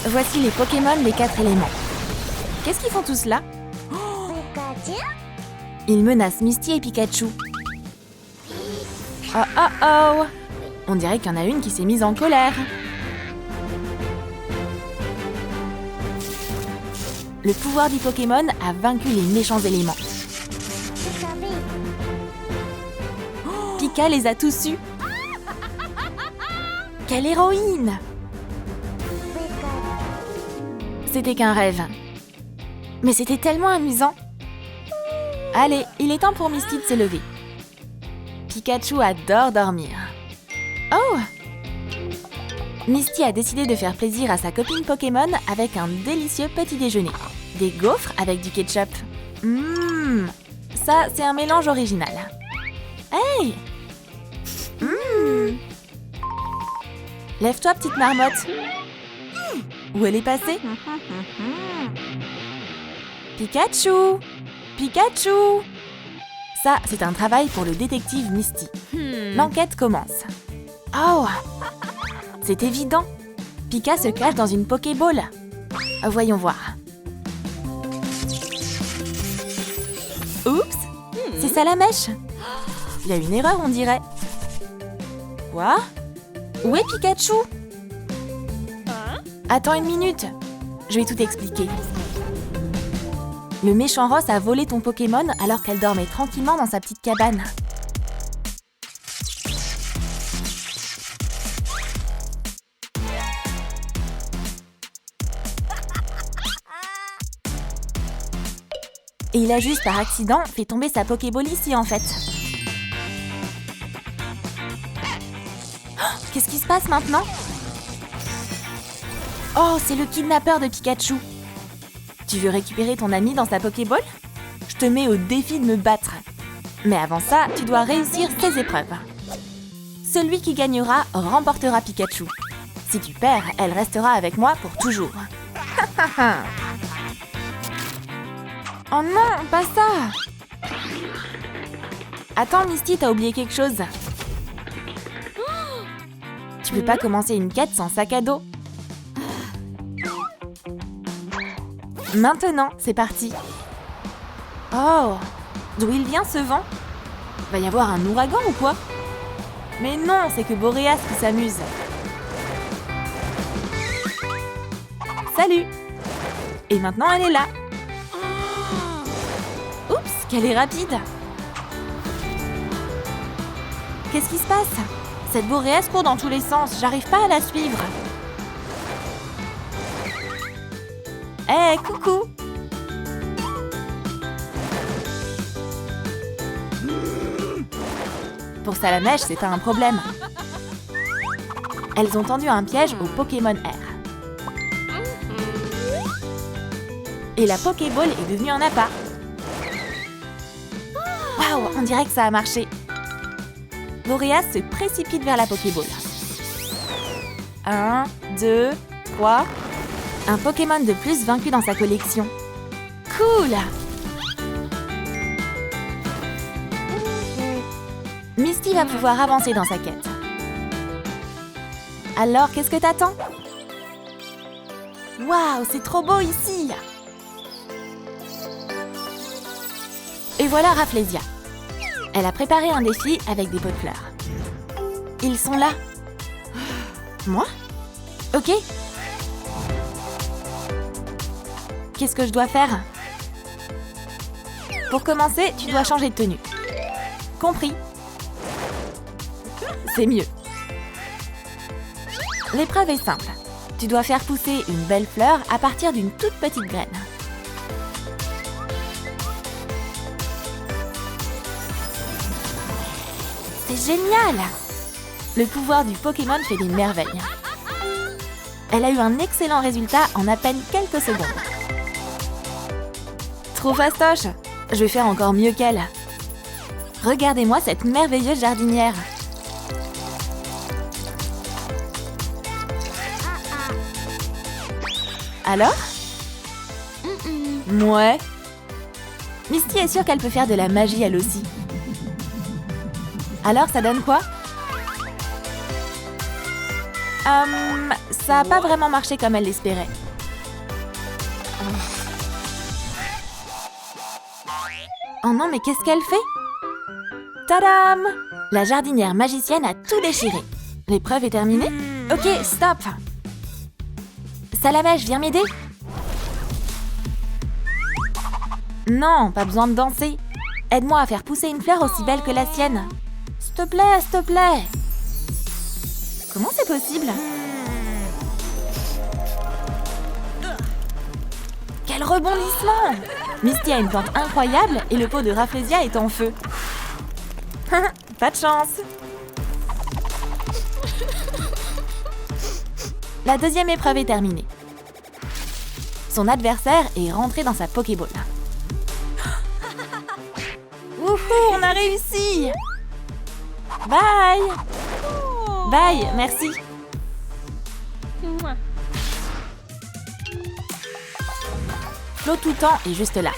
Voici les Pokémon des 4 éléments. Qu'est-ce qu'ils font tous là? Ils menacent Misty et Pikachu. Oh oh oh! On dirait qu'il y en a une qui s'est mise en colère. Le pouvoir du Pokémon a vaincu les méchants éléments. Pika les a tous eus. Quelle héroïne! C'était qu'un rêve. Mais c'était tellement amusant. Allez, il est temps pour Misty de se lever. Pikachu adore dormir. Oh! Misty a décidé de faire plaisir à sa copine Pokémon avec un délicieux petit déjeuner. Des gaufres avec du ketchup. Ça, c'est un mélange original. Hey! Lève-toi, petite marmotte. Où elle est passée? Pikachu! Pikachu! Ça, c'est un travail pour le détective Misty. L'enquête commence. Oh! C'est évident. Pika se cache dans une Pokéball. Voyons voir. Oups! C'est Salamèche. Il y a une erreur, on dirait. Quoi? Où est Pikachu? Attends une minute. Je vais tout expliquer. Le méchant Ross a volé ton Pokémon alors qu'elle dormait tranquillement dans sa petite cabane. Et il a juste par accident fait tomber sa Pokéball ici en fait. Oh, qu'est-ce qui se passe maintenant? Oh, c'est le kidnappeur de Pikachu. Tu veux récupérer ton ami dans sa Pokéball? Je te mets au défi de me battre. Mais avant ça, tu dois réussir 16 épreuves. Celui qui gagnera remportera Pikachu. Si tu perds, elle restera avec moi pour toujours. Oh non, pas ça! Attends, Misty, t'as oublié quelque chose. Tu peux pas commencer une quête sans sac à dos. Maintenant, c'est parti. Oh, d'où il vient ce vent? Va y avoir un ouragan ou quoi? Mais non, c'est que Boréas qui s'amuse. Salut! Et maintenant, elle est là. Oups, qu'elle est rapide. Qu'est-ce qui se passe? Cette Boréas court dans tous les sens, j'arrive pas à la suivre. Hé, coucou! Pour Salamèche, c'est pas un problème. Elles ont tendu un piège au Pokémon R. Et la Pokéball est devenue un appât. Waouh, on dirait que ça a marché. Boréas se précipite vers la Pokéball. 1, 2, 3... Un Pokémon de plus vaincu dans sa collection. Cool! Misty va pouvoir avancer dans sa quête. Alors, qu'est-ce que t'attends? Waouh, c'est trop beau ici! Et voilà Rafflesia. Elle a préparé un défi avec des pots de fleurs. Ils sont là. Moi? Ok. Qu'est-ce que je dois faire? Pour commencer, tu dois changer de tenue. Compris. C'est mieux. L'épreuve est simple. Tu dois faire pousser une belle fleur à partir d'une toute petite graine. C'est génial! Le pouvoir du Pokémon fait des merveilles. Elle a eu un excellent résultat en à peine quelques secondes. Trop fastoche! Je vais faire encore mieux qu'elle. Regardez-moi cette merveilleuse jardinière. Alors? Ouais. Misty est sûre qu'elle peut faire de la magie elle aussi. Alors, ça donne quoi? Ça n'a pas vraiment marché comme elle l'espérait. Oh non, mais qu'est-ce qu'elle fait? Tadam! La jardinière magicienne a tout déchiré. L'épreuve est terminée? Ok, stop! Salamèche, viens m'aider? Non, pas besoin de danser. Aide-moi à faire pousser une fleur aussi belle que la sienne. S'il te plaît, s'il te plaît! Comment c'est possible? Quel rebondissement! Misty a une plante incroyable et le pot de Rafflesia est en feu. Pas de chance! La deuxième épreuve est terminée. Son adversaire est rentré dans sa Pokéball. Wouhou, on a réussi! Bye! Bye, merci. Flottoutan est juste là.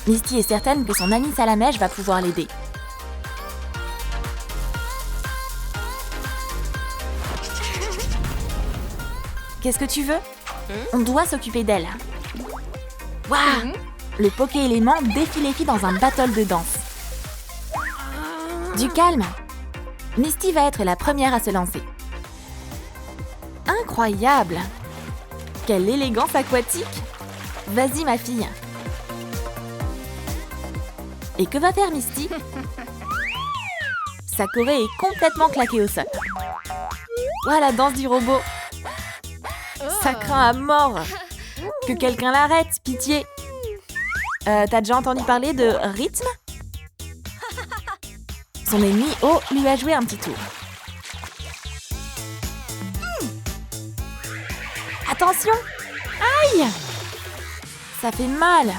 Misty est certaine que son amie Salamèche va pouvoir l'aider. Qu'est-ce que tu veux? On doit s'occuper d'elle. Waouh! Le Poké-élément défie les filles dans un battle de danse. Du calme. Misty va être la première à se lancer. Incroyable! Quelle élégance aquatique! Vas-y, ma fille. Et que va faire Misty? Sa corée est complètement claquée au sol. Ouah, la danse du robot! Ça craint à mort! Que quelqu'un l'arrête, pitié! T'as déjà entendu parler de rythme? Son ennemi O lui a joué un petit tour. Attention! Aïe! Ça fait mal!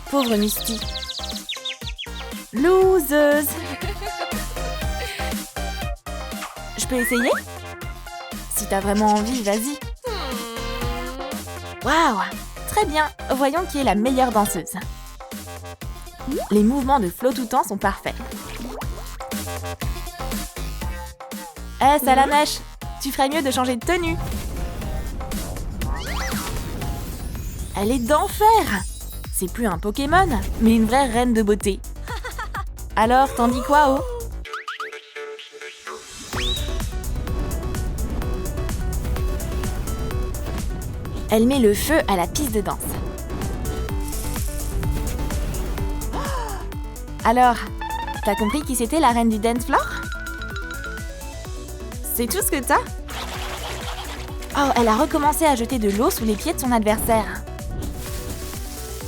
Pauvre Misty. Loseuse! Je peux essayer? Si t'as vraiment envie, vas-y. Waouh! Très bien, voyons qui est la meilleure danseuse. Les mouvements de Flottoutan sont parfaits. Salamèche, tu ferais mieux de changer de tenue. Elle est d'enfer! C'est plus un Pokémon, mais une vraie reine de beauté. Alors, t'en dis quoi, Oh? Elle met le feu à la piste de danse. Alors, t'as compris qui c'était la reine du dance floor? C'est tout ce que t'as? Oh, elle a recommencé à jeter de l'eau sous les pieds de son adversaire.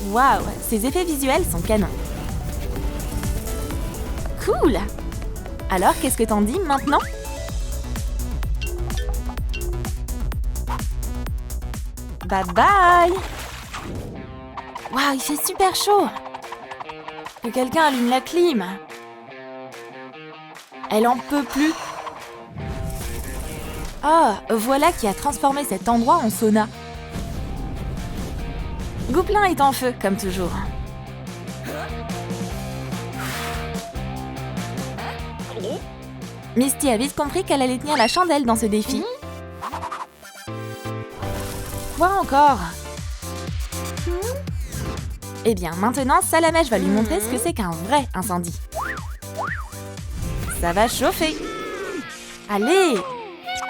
Waouh, ses effets visuels sont canons. Cool! Alors, qu'est-ce que t'en dis maintenant? Bye bye! Waouh, il fait super chaud! Que quelqu'un allume la clim! Elle en peut plus! Oh, voilà qui a transformé cet endroit en sauna. Gouplin est en feu, comme toujours. Misty a vite compris qu'elle allait tenir la chandelle dans ce défi. Quoi encore? Eh bien, maintenant, Salamèche va lui montrer ce que c'est qu'un vrai incendie. Ça va chauffer. Allez!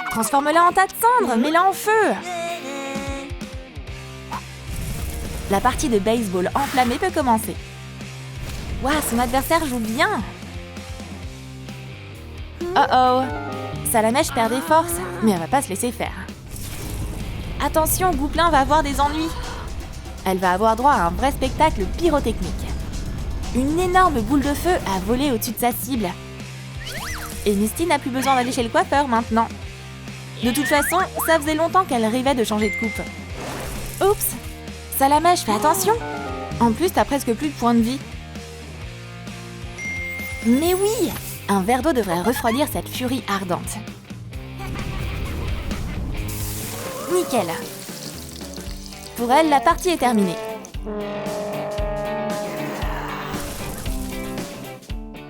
Transforme-la en tas de cendres, mets-la en feu! La partie de baseball enflammée peut commencer. Waouh, son adversaire joue bien! Oh oh! Salamèche perd des forces, mais elle va pas se laisser faire. Attention, Gouplin va avoir des ennuis. Elle va avoir droit à un vrai spectacle pyrotechnique. Une énorme boule de feu a volé au-dessus de sa cible. Et Misty n'a plus besoin d'aller chez le coiffeur maintenant. De toute façon, ça faisait longtemps qu'elle rêvait de changer de coupe. Oups! Salamèche, fais attention! En plus, t'as presque plus de points de vie. Mais oui! Un verre d'eau devrait refroidir cette furie ardente. Nickel! Pour elle, la partie est terminée.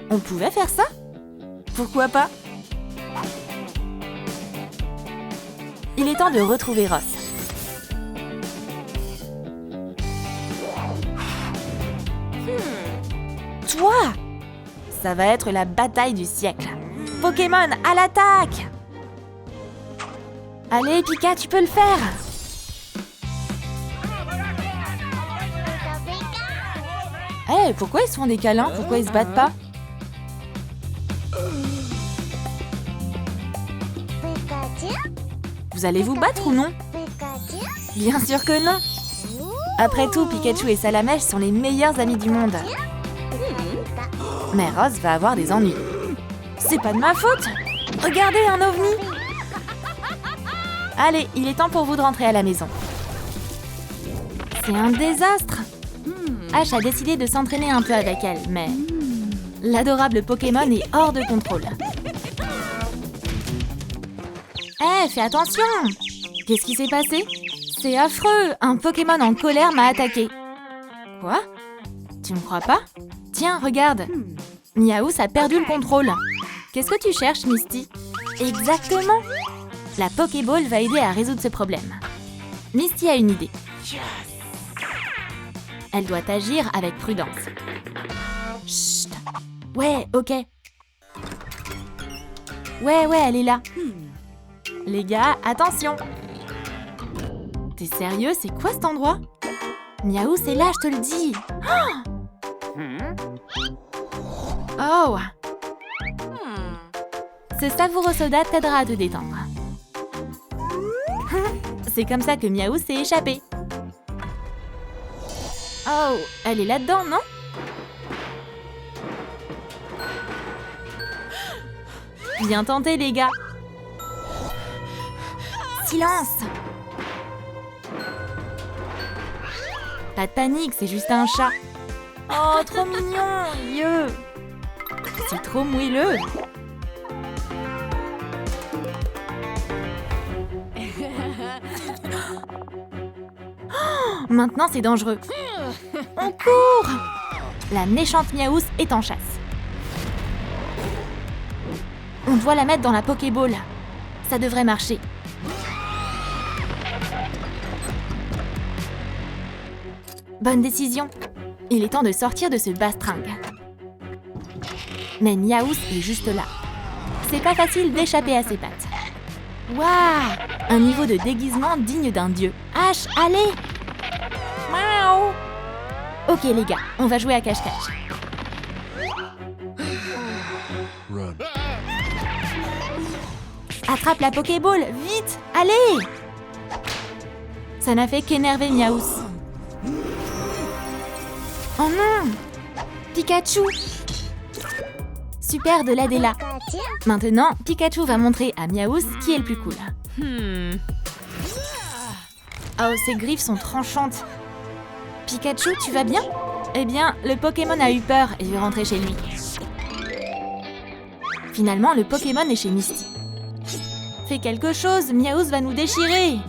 On pouvait faire ça? Pourquoi pas? il est temps de retrouver Ross. Toi! Ça va être la bataille du siècle. Pokémon, à l'attaque! Allez, Pika, tu peux le faire! Hé, pourquoi ils se font des câlins? Pourquoi ils se battent pas? Vous allez vous battre ou non? Bien sûr que non! Après tout, Pikachu et Salamèche sont les meilleurs amis du monde. Mais Ross va avoir des ennuis. C'est pas de ma faute! Regardez, un ovni! Allez, il est temps pour vous de rentrer à la maison. C'est un désastre! Ash a décidé de s'entraîner un peu avec elle, mais l'adorable Pokémon est hors de contrôle. Hé, fais attention! Qu'est-ce qui s'est passé? C'est affreux! Un Pokémon en colère m'a attaqué. Quoi? Tu me crois pas? Tiens, regarde! Meowth a perdu le contrôle. Qu'est-ce que tu cherches, Misty? Exactement! La Pokéball va aider à résoudre ce problème. Misty a une idée. Elle doit agir avec prudence. Chut! Ouais, ok. Ouais, elle est là. Les gars, attention! T'es sérieux? C'est quoi cet endroit? Meowth est là, je te le dis! Oh! Ce savoureux soda t'aidera à te détendre. C'est comme ça que Meowth s'est échappé. Oh, elle est là-dedans, non? Bien tenté, les gars. Silence! Pas de panique, c'est juste un chat. Oh, trop mignon! Yeux! C'est trop moelleux. Oh, maintenant, c'est dangereux. On court! La méchante Meowth est en chasse. On doit la mettre dans la Pokéball. Ça devrait marcher. Bonne décision. Il est temps de sortir de ce bastringue. Mais Meowth est juste là. C'est pas facile d'échapper à ses pattes. Waouh! Un niveau de déguisement digne d'un dieu. Ash, allez! Miaou! Ok les gars, on va jouer à cache-cache. Run. Attrape la Pokéball, vite! Allez! Ça n'a fait qu'énerver Meowth. Oh non! Pikachu! Super de l'aider là. Maintenant, Pikachu va montrer à Meowth qui est le plus cool. Oh, ses griffes sont tranchantes. Pikachu, tu vas bien? Eh bien, le Pokémon a eu peur et veut rentrer chez lui. Finalement, le Pokémon est chez Misty. Fais quelque chose, Meowth va nous déchirer.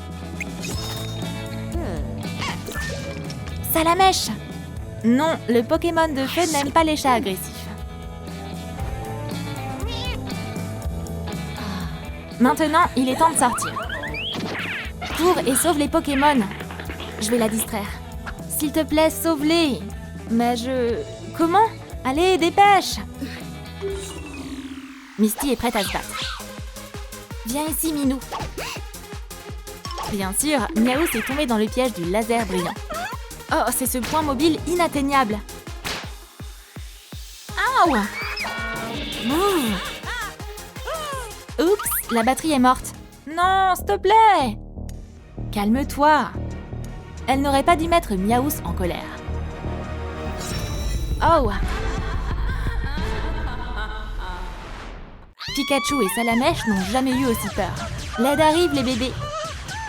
Salamèche! Non, le Pokémon de feu n'aime pas les chats agressifs. Maintenant, il est temps de sortir. Cours et sauve les Pokémon. Je vais la distraire. S'il te plaît, sauve-les. Mais Comment? Allez, dépêche! Misty est prête à se battre. Viens ici, Minou. Bien sûr, Meowth est tombé dans le piège du laser brillant. Oh, c'est ce point mobile inatteignable. Ouh! Move! Oups, la batterie est morte. Non, s'il te plaît! Calme-toi. Elle n'aurait pas dû mettre Meowth en colère. Oh! Pikachu et Salamèche n'ont jamais eu aussi peur. L'aide arrive, les bébés.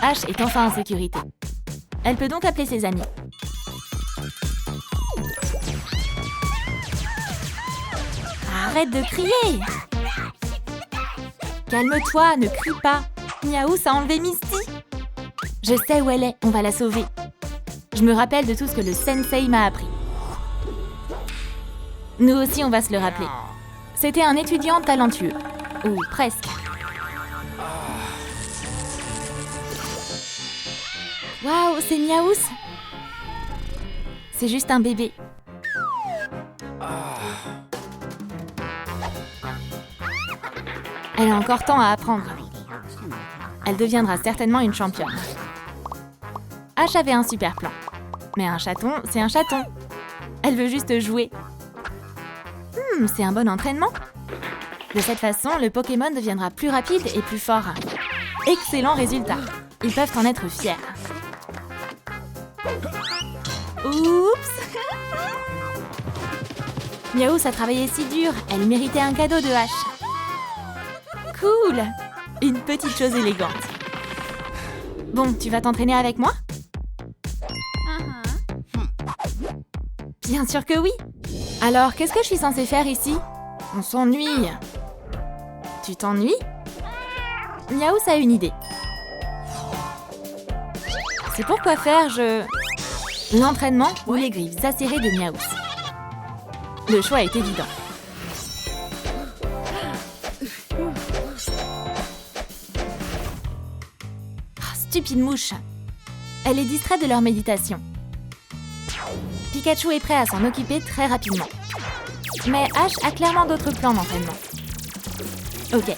Ash est enfin en sécurité. Elle peut donc appeler ses amis. Arrête de crier! Calme-toi, ne crie pas. Meowth a enlevé Misty. Je sais où elle est, on va la sauver. Je me rappelle de tout ce que le sensei m'a appris. Nous aussi, on va se le rappeler. C'était un étudiant talentueux. Ou presque. Waouh, c'est Miaous. C'est juste un bébé. Elle a encore temps à apprendre. Elle deviendra certainement une championne. Ash avait un super plan. Mais un chaton, c'est un chaton. Elle veut juste jouer. C'est un bon entraînement. De cette façon, le Pokémon deviendra plus rapide et plus fort. Excellent résultat. Ils peuvent en être fiers. Oups! Miaous a travaillé si dur, elle méritait un cadeau de Ash. Cool! Une petite chose élégante. Bon, tu vas t'entraîner avec moi? Bien sûr que oui! Alors, qu'est-ce que je suis censée faire ici? On s'ennuie. Tu t'ennuies? Miaous a une idée. C'est pour quoi faire l'entraînement ou les griffes acérées de Miaous. Le choix est évident. Oh, stupide mouche. Elle est distraite de leur méditation. Pikachu est prêt à s'en occuper très rapidement. Mais Ash a clairement d'autres plans d'entraînement. Ok,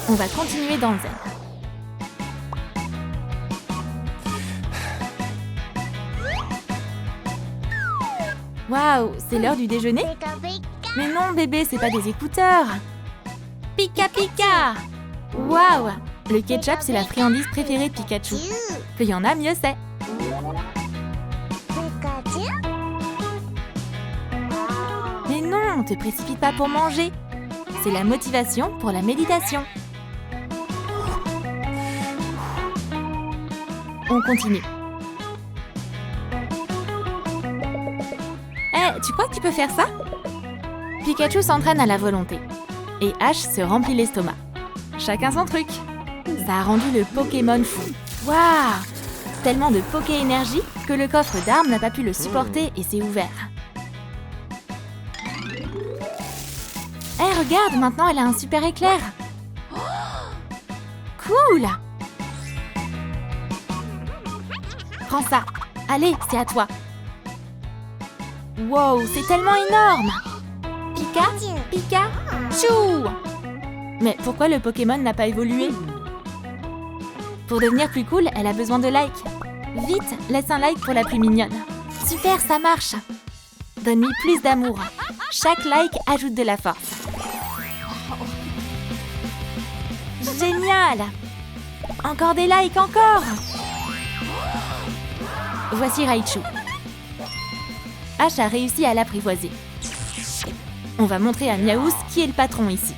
on va continuer dans le zen. Waouh, c'est l'heure du déjeuner? Mais non, bébé, c'est pas des écouteurs. Pika Pika! Waouh, le ketchup, c'est la friandise préférée de Pikachu. Plus il y en a, mieux c'est. Mais non, te précipite pas pour manger. C'est la motivation pour la méditation. On continue. Tu crois que tu peux faire ça? Pikachu s'entraîne à la volonté. Et Ash se remplit l'estomac. Chacun son truc. Ça a rendu le Pokémon fou. Waouh! Tellement de Poké-énergie que le coffre d'armes n'a pas pu le supporter et s'est ouvert. Regarde, maintenant elle a un super éclair. Cool! Prends ça. Allez, c'est à toi. Wow, c'est tellement énorme! Pika, Pika, Chou! Mais pourquoi le Pokémon n'a pas évolué? Pour devenir plus cool, elle a besoin de likes. Vite, laisse un like pour la plus mignonne. Super, ça marche! Donne-lui plus d'amour. Chaque like ajoute de la force. Génial! Encore des likes, encore! Voici Raichu. Ash a réussi à l'apprivoiser. On va montrer à Miaous qui est le patron ici.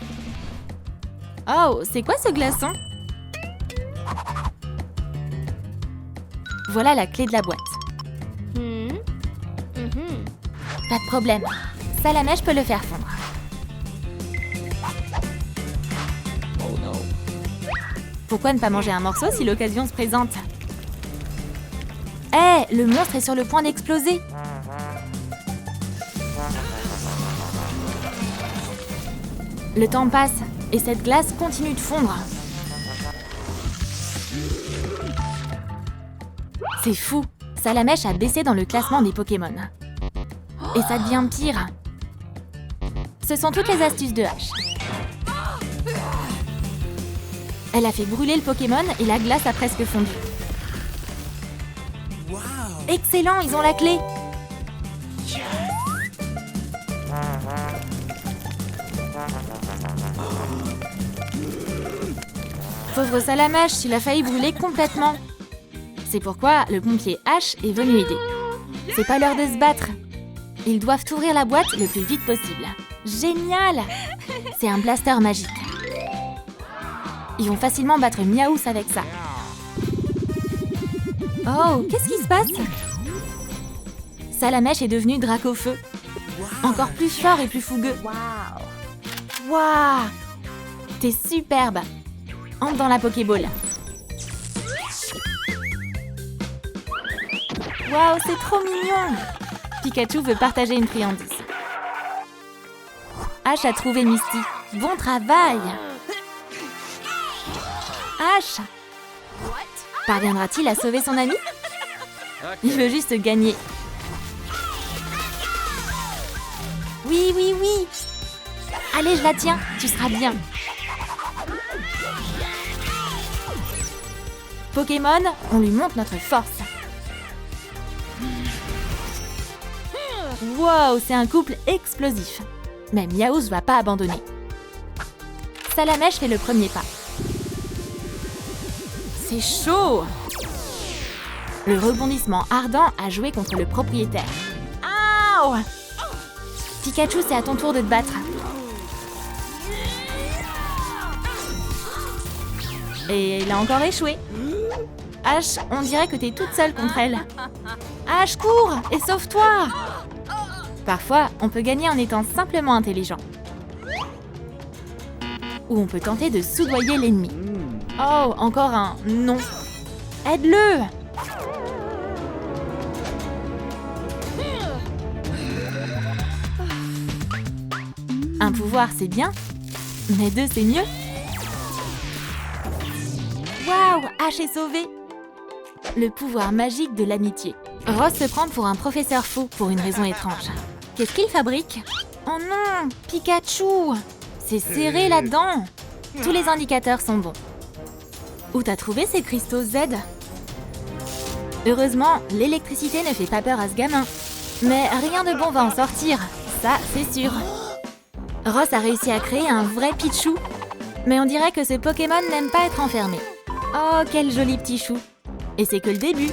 Oh, c'est quoi ce glaçon? Voilà la clé de la boîte. Pas de problème. Salamèche peut le faire fondre. Pourquoi ne pas manger un morceau si l'occasion se présente? Le monstre est sur le point d'exploser. Le temps passe et cette glace continue de fondre. C'est fou, Salamèche a baissé dans le classement des Pokémon. Et ça devient pire. Ce sont toutes les astuces de Ash. Elle a fait brûler le Pokémon et la glace a presque fondu. Excellent, ils ont la clé. Pauvre Salamèche, il a failli brûler complètement. C'est pourquoi le pompier Ash est venu aider. C'est pas l'heure de se battre. Ils doivent ouvrir la boîte le plus vite possible. Génial! C'est un blaster magique. Ils vont facilement battre Miaous avec ça. Oh, qu'est-ce qui se passe? Salamèche est devenu Dracofeu. Encore plus fort et plus fougueux. Waouh! T'es superbe! Entre dans la Pokéball. Waouh, c'est trop mignon! Pikachu veut partager une friandise. Ash a trouvé Misty. Bon travail! Ash! Parviendra-t-il à sauver son ami? Il veut juste gagner. Oui, oui, oui! Allez, je la tiens, tu seras bien. Pokémon, on lui montre notre force. Wow, c'est un couple explosif. Mais Miaouz va pas abandonner. Salamèche fait le premier pas. C'est chaud! Le rebondissement ardent a joué contre le propriétaire. Ouh! Pikachu, c'est à ton tour de te battre. Et il a encore échoué. Ash, on dirait que t'es toute seule contre elle. Ash, cours et sauve-toi! Parfois, on peut gagner en étant simplement intelligent. Ou on peut tenter de soudoyer l'ennemi. Oh, encore un non. Aide-le! Un pouvoir, c'est bien, mais deux, c'est mieux. Waouh, Ash est sauvé! Le pouvoir magique de l'amitié. Ross se prend pour un professeur fou pour une raison étrange. Qu'est-ce qu'il fabrique? Oh non, Pikachu! C'est serré là-dedans! Tous les indicateurs sont bons. Où t'as trouvé ces cristaux Z? Heureusement, l'électricité ne fait pas peur à ce gamin. Mais rien de bon va en sortir, ça c'est sûr. Ross a réussi à créer un vrai Pichou. Mais on dirait que ce Pokémon n'aime pas être enfermé. Oh, quel joli petit chou! Et c'est que le début.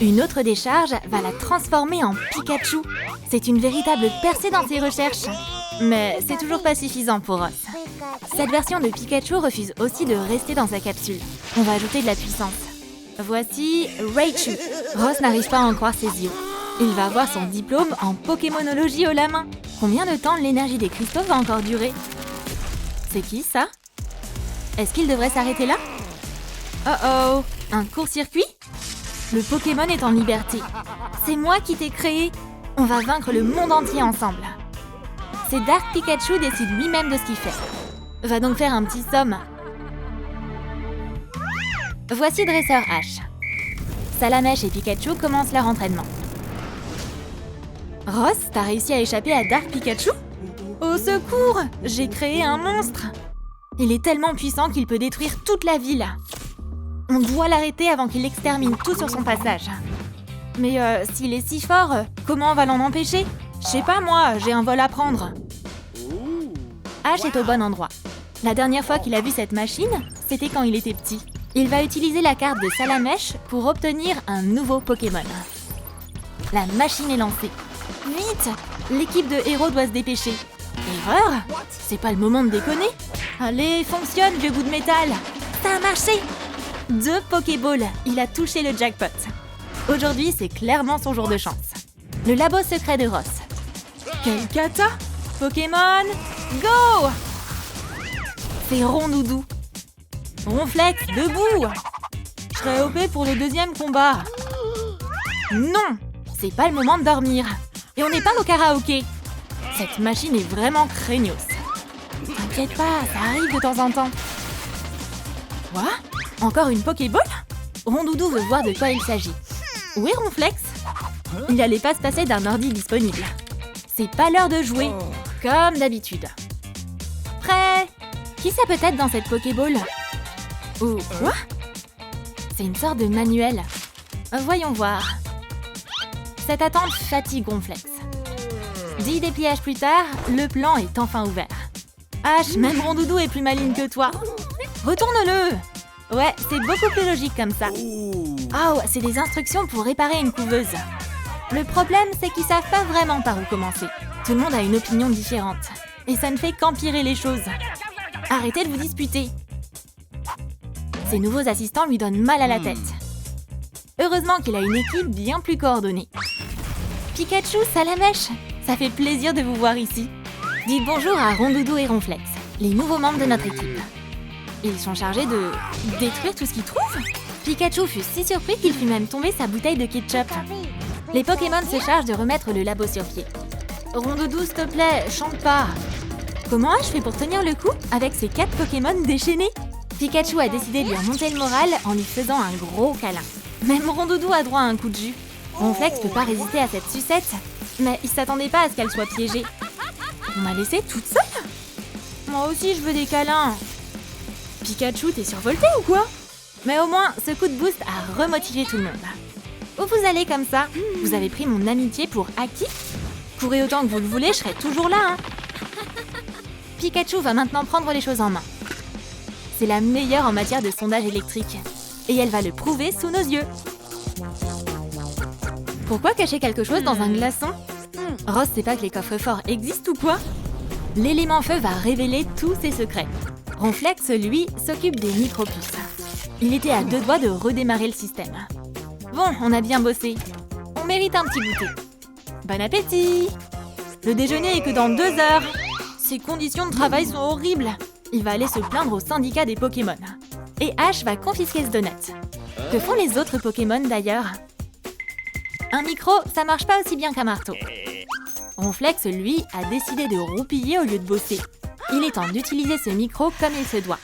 Une autre décharge va la transformer en Pikachu. C'est une véritable percée dans ses recherches. Mais c'est toujours pas suffisant pour Ross. Cette version de Pikachu refuse aussi de rester dans sa capsule. On va ajouter de la puissance. Voici Raichu. Ross n'arrive pas à en croire ses yeux. Il va avoir son diplôme en Pokémonologie haut la main. Combien de temps l'énergie des cristaux va encore durer? C'est qui ça? Est-ce qu'il devrait s'arrêter là? Oh oh, un court-circuit? Le Pokémon est en liberté. C'est moi qui t'ai créé. On va vaincre le monde entier ensemble. C'est Dark Pikachu décide lui-même de ce qu'il fait. Va donc faire un petit somme. Voici Dresseur Ash. Salamèche et Pikachu commencent leur entraînement. Ross, t'as réussi à échapper à Dark Pikachu? Au secours! J'ai créé un monstre! Il est tellement puissant qu'il peut détruire toute la ville. On doit l'arrêter avant qu'il extermine tout sur son passage. Mais s'il est si fort, comment on va l'en empêcher? Je sais pas moi, j'ai un vol à prendre. Ash est au bon endroit. La dernière fois qu'il a vu cette machine, c'était quand il était petit. Il va utiliser la carte de Salamèche pour obtenir un nouveau Pokémon. La machine est lancée. Vite! L'équipe de héros doit se dépêcher. Erreur? C'est pas le moment de déconner. Allez, fonctionne, vieux bout de métal! Ça a marché! 2 Pokéballs, il a touché le jackpot. Aujourd'hui, c'est clairement son jour de chance. Le labo secret de Ross. Quel cata! Pokémon, go! C'est Rondoudou. Ronflex, debout! Je serai OP pour le deuxième combat. Non! C'est pas le moment de dormir. Et on n'est pas au karaoké. Cette machine est vraiment craignos. T'inquiète pas, ça arrive de temps en temps. Quoi? Encore une Pokéball? Rondoudou veut voir de quoi il s'agit. Où est Ronflex? Il n'allait pas se passer d'un ordi disponible. C'est pas l'heure de jouer, comme d'habitude. Prêt? Qui ça peut être dans cette Pokéball? Oh, quoi? C'est une sorte de manuel. Voyons voir. Cette attente fatigue Ronflex. 10 dépliages plus tard, le plan est enfin ouvert. Ash, même Rondoudou est plus maligne que toi. Retourne-le! Ouais, c'est beaucoup plus logique comme ça. Oh, c'est des instructions pour réparer une couveuse. Le problème, c'est qu'ils savent pas vraiment par où commencer. Tout le monde a une opinion différente. Et ça ne fait qu'empirer les choses. Arrêtez de vous disputer. Ses nouveaux assistants lui donnent mal à la tête. Heureusement qu'il a une équipe bien plus coordonnée. Pikachu, Salamèche, ça fait plaisir de vous voir ici. Dites bonjour à Rondoudou et Ronflex, les nouveaux membres de notre équipe. Ils sont chargés de détruire tout ce qu'ils trouvent. Pikachu fut si surpris qu'il fit même tomber sa bouteille de ketchup. Les Pokémon se chargent de remettre le labo sur pied. Rondoudou, s'il te plaît, chante pas. Comment je fais pour tenir le coup avec ces 4 Pokémon déchaînés? Pikachu a décidé de lui remonter le moral en lui faisant un gros câlin. Même Rondoudou a droit à un coup de jus. Ronflex peut pas résister à cette sucette, mais il s'attendait pas à ce qu'elle soit piégée. On m'a laissée toute seule? Moi aussi je veux des câlins. Pikachu, t'es survolté ou quoi? Mais au moins, ce coup de boost a remotivé tout le monde. Où vous allez comme ça? Vous avez pris mon amitié pour acquis? Courez autant que vous le voulez, je serai toujours là, hein. Pikachu va maintenant prendre les choses en main. C'est la meilleure en matière de sondage électrique. Et elle va le prouver sous nos yeux. Pourquoi cacher quelque chose dans un glaçon? Rose sait pas que les coffres forts existent ou quoi? L'élément feu va révéler tous ses secrets. Ronflex, lui, s'occupe des micro-puces. Il était à 2 doigts de redémarrer le système. Bon, on a bien bossé. On mérite un petit goûter. Bon appétit! Le déjeuner est que dans 2 heures. Ses conditions de travail sont horribles. Il va aller se plaindre au syndicat des Pokémon. Et Ash va confisquer ce donut. Que font les autres Pokémon d'ailleurs? Un micro, ça marche pas aussi bien qu'un marteau. Ronflex, lui, a décidé de roupiller au lieu de bosser. Il est temps d'utiliser ce micro comme il se doit.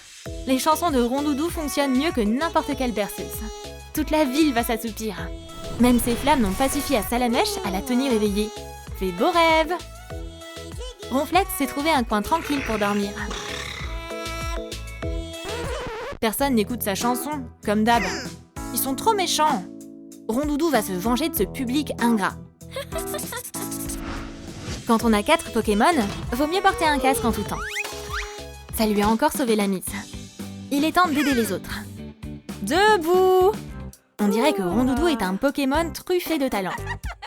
Les chansons de Rondoudou fonctionnent mieux que n'importe quelle berceuse. Toute la ville va s'assoupir. Même ses flammes n'ont pas suffi à Salamèche à la tenir éveillée. Fais beaux rêves! Ronflex s'est trouvé un coin tranquille pour dormir. Personne n'écoute sa chanson, comme d'hab. Ils sont trop méchants. Rondoudou va se venger de ce public ingrat. Quand on a 4 Pokémon, vaut mieux porter un casque en tout temps. Ça lui a encore sauvé la mise. Il est temps d'aider les autres. Debout! On dirait que Rondoudou est un Pokémon truffé de talent.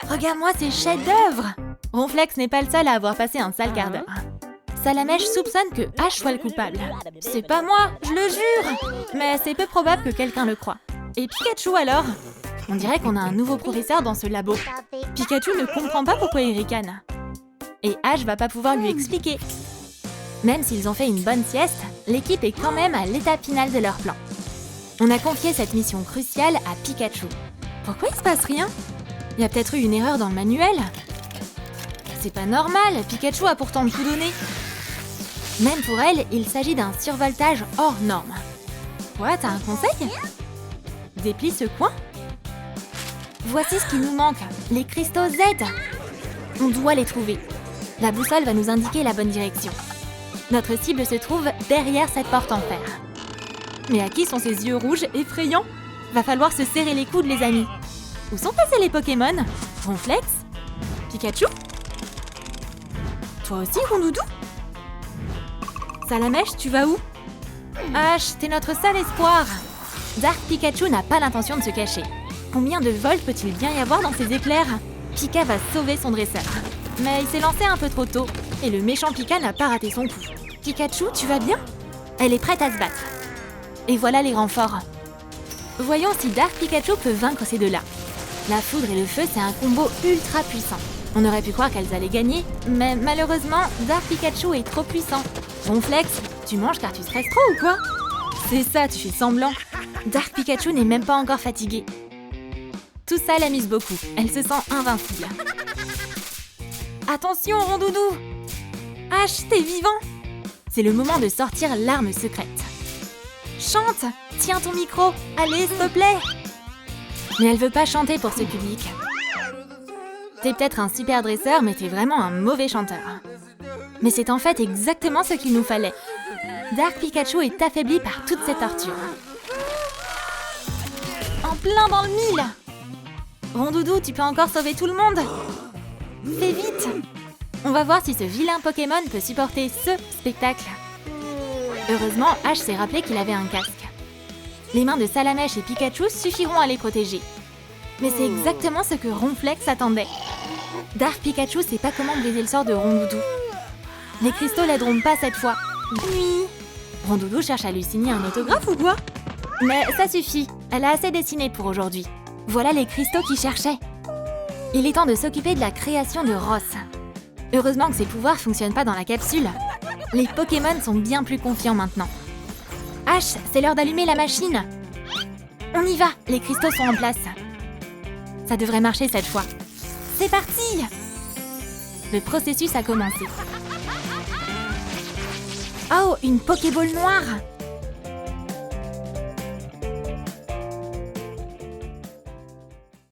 Regarde-moi ces chefs-d'œuvre! Ronflex n'est pas le seul à avoir passé un sale quart d'heure. Salamèche soupçonne que Ash soit le coupable. C'est pas moi, je le jure! Mais c'est peu probable que quelqu'un le croie. Et Pikachu alors? On dirait qu'on a un nouveau professeur dans ce labo. Pikachu ne comprend pas pourquoi il ricane. Et Ash va pas pouvoir lui expliquer. Même s'ils ont fait une bonne sieste, l'équipe est quand même à l'étape finale de leur plan. On a confié cette mission cruciale à Pikachu. Pourquoi il se passe rien? Il y a peut-être eu une erreur dans le manuel? C'est pas normal, Pikachu a pourtant tout donné. Même pour elle, il s'agit d'un survoltage hors norme. Quoi, t'as un conseil? Déplie ce coin? Voici ce qui nous manque, les cristaux Z. On doit les trouver. La boussole va nous indiquer la bonne direction. Notre cible se trouve derrière cette porte en fer. Mais à qui sont ces yeux rouges effrayants? Va falloir se serrer les coudes, les amis. Où sont passés les Pokémon? Ronflex? Pikachu? Toi aussi, Rondoudou? Salamèche, tu vas où? Ash, t'es notre seul espoir. Dark Pikachu n'a pas l'intention de se cacher. Combien de vols peut-il bien y avoir dans ces éclairs? Pika va sauver son dresseur. Mais il s'est lancé un peu trop tôt, et le méchant Pika n'a pas raté son coup. Pikachu, tu vas bien? Elle est prête à se battre. Et voilà les renforts. Voyons si Dark Pikachu peut vaincre ces deux-là. La foudre et le feu, c'est un combo ultra puissant. On aurait pu croire qu'elles allaient gagner, mais malheureusement, Dark Pikachu est trop puissant. Ronflex, tu manges car tu stresses trop ou quoi? C'est ça, tu fais semblant. Dark Pikachu n'est même pas encore fatigué. Tout ça l'amuse beaucoup, elle se sent invincible. Attention, Rondoudou! Ash, t'es vivant! C'est le moment de sortir l'arme secrète. Chante! Tiens ton micro! Allez, s'il te plaît! Mais elle veut pas chanter pour ce public. T'es peut-être un super dresseur, mais t'es vraiment un mauvais chanteur. Mais c'est en fait exactement ce qu'il nous fallait. Dark Pikachu est affaibli par toute cette torture. En plein dans le mille! Rondoudou, tu peux encore sauver tout le monde! Fais vite! On va voir si ce vilain Pokémon peut supporter ce spectacle. Heureusement, Ash s'est rappelé qu'il avait un casque. Les mains de Salamèche et Pikachu suffiront à les protéger. Mais c'est exactement ce que Ronflex attendait. Dark Pikachu sait pas comment briser le sort de Rondoudou. Les cristaux l'aideront pas cette fois. Oui. Rondoudou cherche à lui signer un autographe ou quoi? Mais ça suffit, elle a assez dessiné pour aujourd'hui. Voilà les cristaux qu'il cherchait. Il est temps de s'occuper de la création de Ross. Heureusement que ses pouvoirs fonctionnent pas dans la capsule. Les Pokémon sont bien plus confiants maintenant. Ash, c'est l'heure d'allumer la machine. On y va, les cristaux sont en place. Ça devrait marcher cette fois. C'est parti! Le processus a commencé. Oh, une Pokéball noire!